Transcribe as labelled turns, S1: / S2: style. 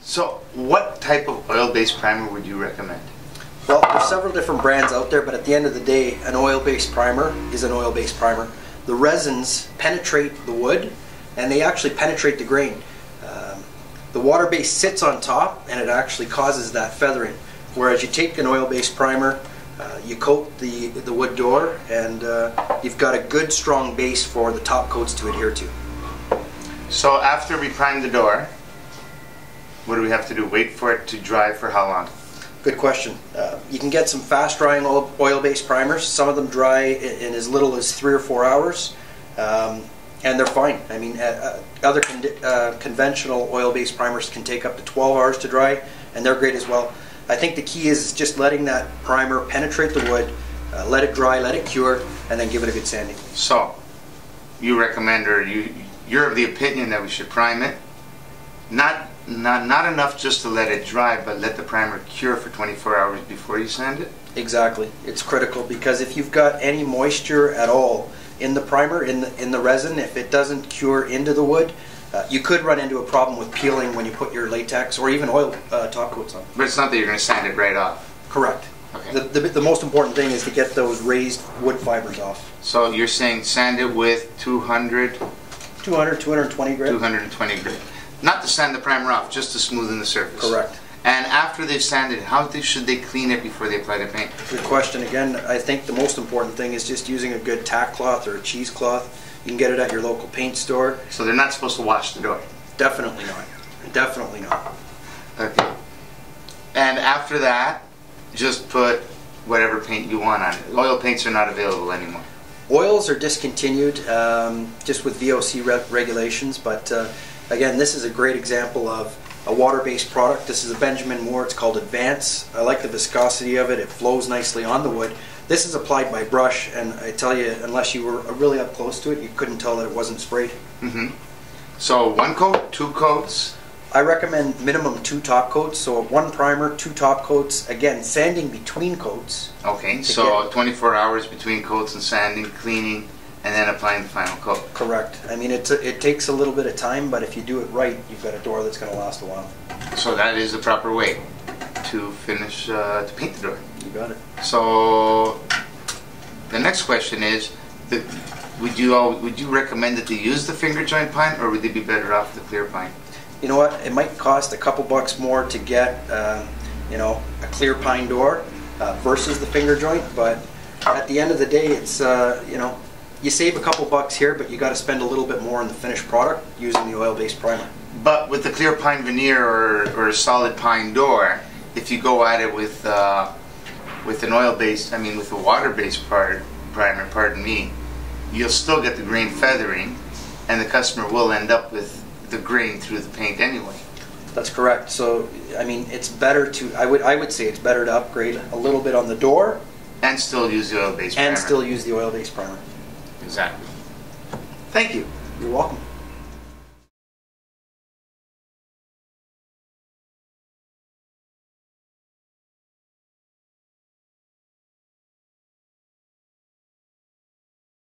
S1: So what type of oil-based primer would you recommend?
S2: Well, there's several different brands out there, but at the end of the day, an oil-based primer is an oil-based primer. The resins penetrate the wood, and they actually penetrate the grain. The water-based sits on top, and it actually causes that feathering. Whereas you take an oil-based primer, you coat the wood door, and you've got a good strong base for the top coats to adhere to.
S1: So after we prime the door, what do we have to do? Wait for it to dry for how long?
S2: Good question. You can get some fast-drying oil-based primers. Some of them dry in as little as 3 or 4 hours, and they're fine. I mean, other conventional oil-based primers can take up to 12 hours to dry, and they're great as well. I think the key is just letting that primer penetrate the wood, let it dry, let it cure, and then give it a good sanding.
S1: So, you recommend, or you're of the opinion that we should prime it, not enough just to let it dry, but let the primer cure for 24 hours before you sand it?
S2: Exactly. It's critical, because if you've got any moisture at all in the primer, in the resin, if it doesn't cure into the wood, you could run into a problem with peeling when you put your latex or even oil top coats on.
S1: But it's not that you're going to sand it right off?
S2: Correct.
S1: Okay.
S2: The most important thing is to get those raised wood fibers off.
S1: So you're saying sand it with 220
S2: grit?
S1: 220 grit. Not to sand the primer off, just to smoothen the surface.
S2: Correct.
S1: And after they've sanded, how should they clean it before they apply the paint?
S2: Good question. Again, I think the most important thing is just using a good tack cloth or a cheesecloth. You can get it at your local paint store.
S1: So they're not supposed to wash the door?
S2: Definitely not. Definitely not.
S1: Okay. And after that, just put whatever paint you want on it. Oil paints are not available anymore.
S2: Oils are discontinued just with VOC regulations, but again, this is a great example of a water-based product. This is a Benjamin Moore. It's called Advance. I like the viscosity of it. It flows nicely on the wood. This is applied by brush, and I tell you, unless you were really up close to it, you couldn't tell that it wasn't sprayed.
S1: Mm-hmm. So 1 coat, 2 coats?
S2: I recommend minimum 2 top coats. So 1 primer, 2 top coats. Again, sanding between coats.
S1: Okay, so 24 hours between coats and sanding, cleaning, and then applying the final coat.
S2: Correct. I mean, it takes a little bit of time, but if you do it right, you've got a door that's going to last a while.
S1: So that is the proper way to finish, to paint the door.
S2: You got it.
S1: So the next question is, would you recommend that they use the finger joint pine, or would they be better off with the clear pine?
S2: You know what? It might cost a couple bucks more to get, you know, a clear pine door versus the finger joint, but at the end of the day, it's you know, you save a couple bucks here, but you got to spend a little bit more on the finished product using the oil-based primer.
S1: But with the clear pine veneer or a solid pine door, if you go at it with an oil-based, I mean with a water-based primer, pardon me, you'll still get the grain feathering, and the customer will end up with the grain through the paint anyway.
S2: That's correct. So I mean, it's better to, I would say it's better to upgrade a little bit on the door
S1: and still use the oil-based primer.
S2: And still use the oil-based primer.
S1: Exactly. Thank you.
S2: You're welcome.